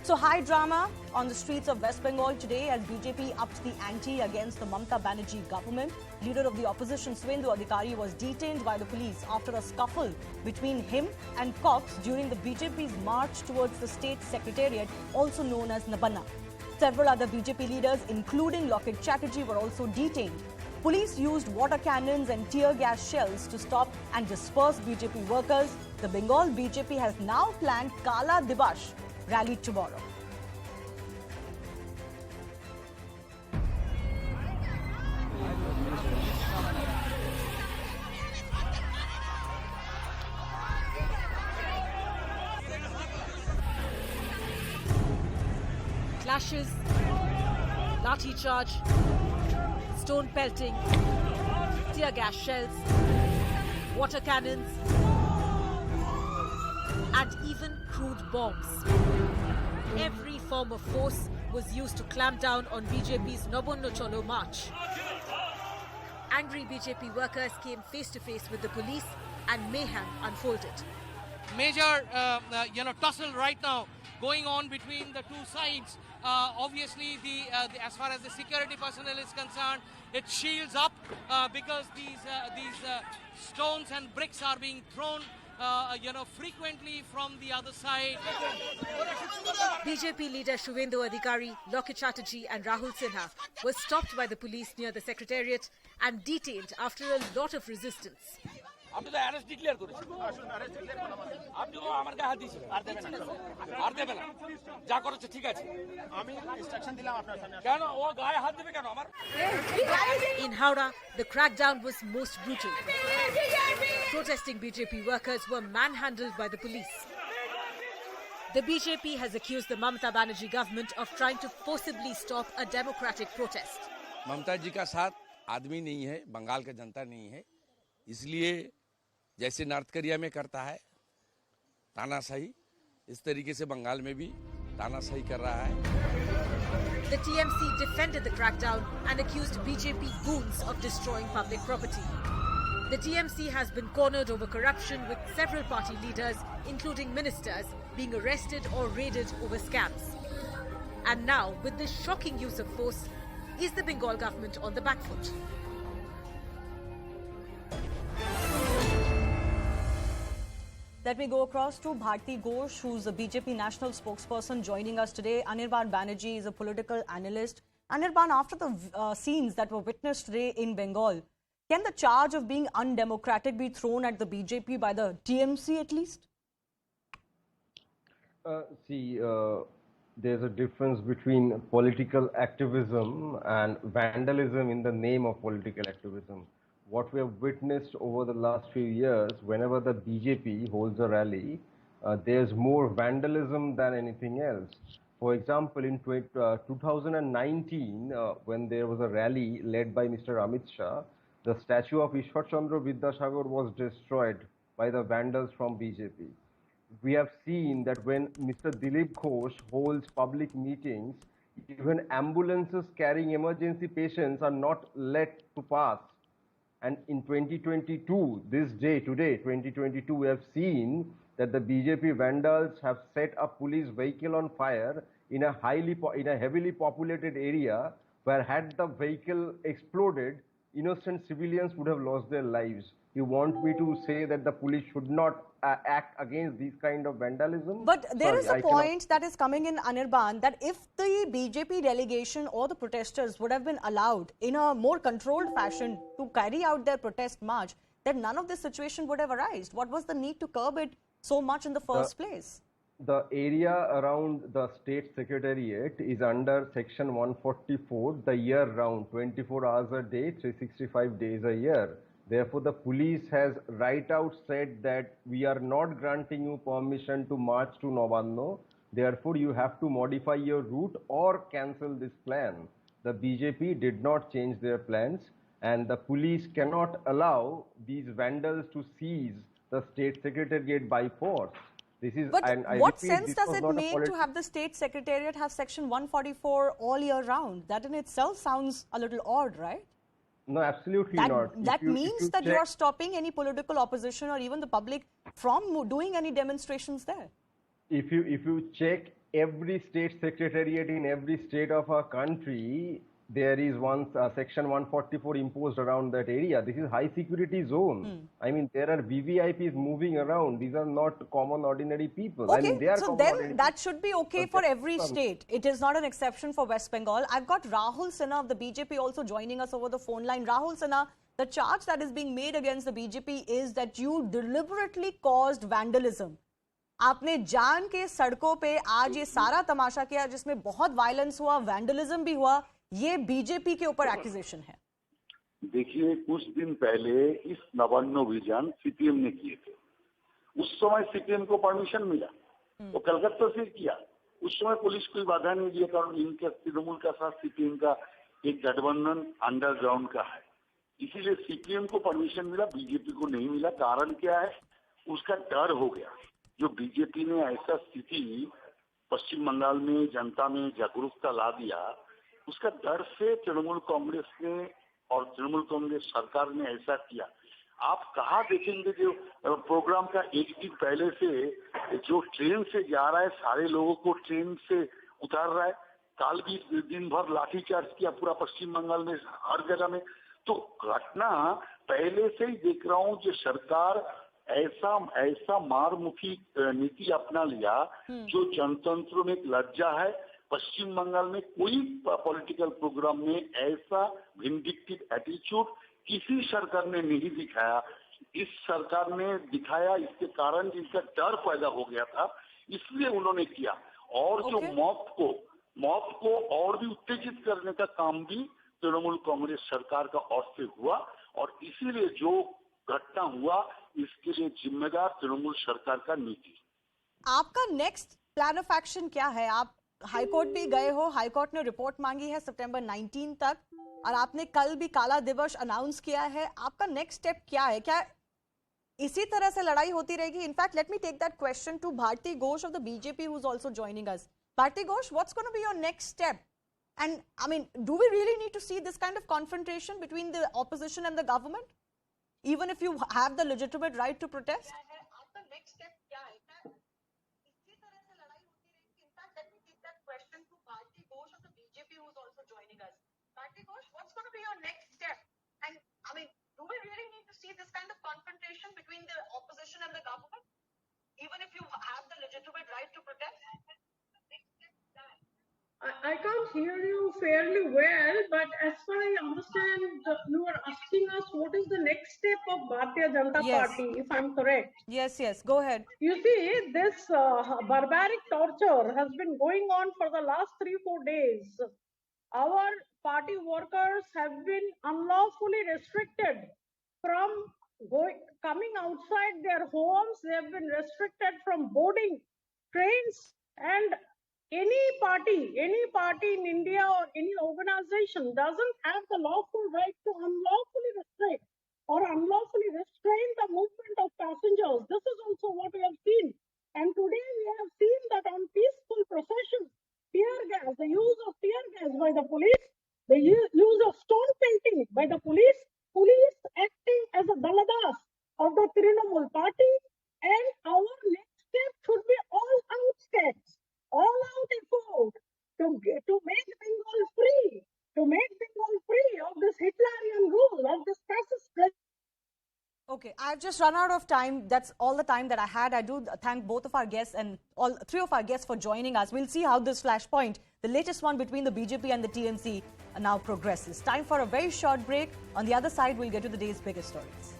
So high drama on the streets of West Bengal today as BJP upped the ante against the Mamata Banerjee government. Leader of the opposition Suvendu Adhikari was detained by the police after a scuffle between him and cops during the BJP's march towards the state secretariat, also known as Nabanna. Several other BJP leaders, including Lokit Chatterjee, were also detained. Police used water cannons and tear gas shells to stop and disperse BJP workers. The Bengal BJP has now planned Kala Dibash rally tomorrow. Clashes, lathi charge, stone pelting, tear gas shells, water cannons, and even crude bombs. Every form of force was used to clamp down on BJP's Nabanna Cholo march. Angry BJP workers came face to face with the police and mayhem unfolded. Major, tussle right now going on between the two sides. Obviously, as far as the security personnel is concerned, it shields up because these stones and bricks are being thrown, frequently from the other side. BJP leader Suvendu Adhikari, Lokit Chatterjee and Rahul Sinha were stopped by the police near the secretariat and detained after a lot of resistance. আপনি তো arrest declare করেছেন আপনি তো আমার গায়ে হাত দিয়েছিলেন আর দেবে না যা করেছে ঠিক আছে আমি ইনস্ট্রাকশন দিলাম আপনার সামনে কেন ও গায়ে হাত দিবে কেন আমার In Howrah, the crackdown was most brutal. Protesting BJP workers were manhandled by the police. The BJP has accused the Mamata Banerjee government of trying to forcibly stop a democratic protest. ममता जी का साथ आदमी नहीं है, बंगाल का जनता नहीं है, इसलिए जैसे नॉर्थ कोरिया में करता है तानाशाही, इस तरीके से बंगाल में भी तानाशाही कर रहा है. The TMC defended the crackdown and accused BJP goons of destroying public property. The TMC has been cornered over corruption with several party leaders, including ministers, being arrested or raided over scams. And now, with this shocking use of force, is the Bengal government on the back foot? Let me go across to Bharti Ghosh, who's a BJP national spokesperson, joining us today. Anirban Banerjee is a political analyst. Anirban, after the scenes that were witnessed today in Bengal, can the charge of being undemocratic be thrown at the BJP by the TMC at least? There's a difference between political activism and vandalism in the name of political activism. What we have witnessed over the last few years, whenever the BJP holds a rally, there's more vandalism than anything else. For example, in 2019, when there was a rally led by Mr. Amit Shah, the statue of Ishwar Chandra Vidyasagar was destroyed by the vandals from BJP. We have seen that when Mr. Dilip Ghosh holds public meetings, even ambulances carrying emergency patients are not let to pass. And in 2022, this day, today, 2022, we have seen that the BJP vandals have set a police vehicle on fire in a heavily populated area where had the vehicle exploded, innocent civilians would have lost their lives. You want me to say that the police should not act against these kind of vandalism? But there is a point that is coming in, Anirban, that if the BJP delegation or the protesters would have been allowed in a more controlled fashion to carry out their protest march, then none of this situation would have arisen. What was the need to curb it so much in the first place? The area around the state secretariat is under section 144, the year round, 24 hours a day, 365 days a year. Therefore, the police has right out said that we are not granting you permission to march to Nabanna. Therefore, you have to modify your route or cancel this plan. The BJP did not change their plans, and the police cannot allow these vandals to seize the state secretariat by force. This is, but what sense does it make to have the state secretariat have section 144 all year round? That in itself sounds a little odd, right? No, absolutely not. That means that you are stopping any political opposition or even the public from doing any demonstrations there. If you check every state secretariat in every state of our country, there is one section 144 imposed around that area. This is high security zone. I mean, there are VVIPs moving around. These are not common ordinary people. I mean, they are so common then ordinary that should be okay people. for every state. It is not an exception for West Bengal. I've got Rahul Sinha of the BJP also joining us over the phone line. Rahul Sinha, the charge that is being made against the BJP is that you deliberately caused vandalism. आपने जान के सड़कों पे आज ये सारा तमाशा किया जिसमें बहुत वायलेंस हुआ, वैंडलिज्म भी हुआ, ये बीजेपी के ऊपर एक्यूजेशन है। देखिए, कुछ दिन पहले इस नवान्न अभियान सीपीएम ने किए थे। उस समय सीपीएम को परमिशन मिला, वो कलकत्ता से किया। उस समय पुलिस कोई बाधा नहीं दिया, कारण इनका तृणमूल का साथ सीपीएम का एक गठबंधन अंडरग्राउंड का है, इसीलिए सीपीएम को परमिशन मिला, बीजेपी को नहीं मिला। कारण क्या है? उसका डर हो गया। जो बीजेपी ने ऐसा स्थिति पश्चिम बंगाल में जनता में जागरूकता ला दिया, उसका डर से तृणमूल कांग्रेस ने और तृणमूल कांग्रेस सरकार ने ऐसा किया। आप कहाँ देखेंगे जो प्रोग्राम का एक दिन पहले से जो ट्रेन से जा रहा है, सारे लोगों को ट्रेन से उतार रहा है। काल भी दिन भर लाठीचार्ज किया पूरा पश्चिम बंगाल में, हर जगह में। तो घटना पहले से ही देख रहा हूँ, जो सरकार ऐसा मारमुखी नीति अपना लिया जो जनतंत्र में एक लज्जा है। पश्चिम बंगाल में कोई पॉलिटिकल प्रोग्राम में ऐसा विंडिक्टिव एटीट्यूड किसी सरकार ने नहीं दिखाया। इस सरकार ने दिखाया, इसके कारण जिनका डर पैदा हो गया था, इसलिए उन्होंने किया। और जो मौत को और भी उत्तेजित करने का काम भी तृणमूल कांग्रेस सरकार का ओर से हुआ, और इसीलिए जो घटना हुआ इसके लिए जिम्मेदार तृणमूल सरकार का नीति। आपका नेक्स्ट प्लान ऑफ एक्शन क्या है? आप हाईकोर्ट भी गए हो, हाईकोर्ट ने रिपोर्ट मांगी है सितंबर 19 तक, और आपने कल भी काला दिवस अनाउंस किया है। आपका नेक्स्ट स्टेप क्या है? क्या इसी तरह से लड़ाई होती रहेगी? In fact let me take that question to Bharati Ghosh of the BJP who is also joining us. Bharati Ghosh, what's going to be your next step? And I mean, do we really need to see this kind of confrontation between the opposition and the government, even if you have the legitimate right to protest? आपका next step क्या है? इसी तरह से लड़ाई होती रहेगी? In fact, let me take that question to Bharti Ghosh of the BJP who is also joining us. Bharti Ghosh, what's going to be your next step? And I mean, do we really need to see this kind of confrontation between the opposition and the government, even if you have the legitimate right to protest? I can't hear you fairly well, but as far as I understand, you are asking us what is the next step of Bharatiya Janata Party, if I'm correct. Yes, go ahead. You see, this barbaric torture has been going on for the last 3-4 days. Our party workers have been unlawfully restricted from coming outside their homes. They have been restricted from boarding trains, and any party in India or any organization doesn't have the lawful right to unlawfully restrict or unlawfully restrain the movement of passengers. This is also what we have seen. And today we have seen that on peaceful processions, tear gas, the use of tear gas by the police, the use of stone pelting by the police acting as a daladas of the Trinamool party, and our next step should be all out steps. All out effort to make Bengal free of this Hitlerian rule, of this fascist. Okay, I've just run out of time. That's all the time that I had. I do thank both of our guests and all three of our guests for joining us. We'll see how this flashpoint, the latest one between the BJP and the TMC, now progresses. Time for a very short break. On the other side, we'll get to the day's biggest stories.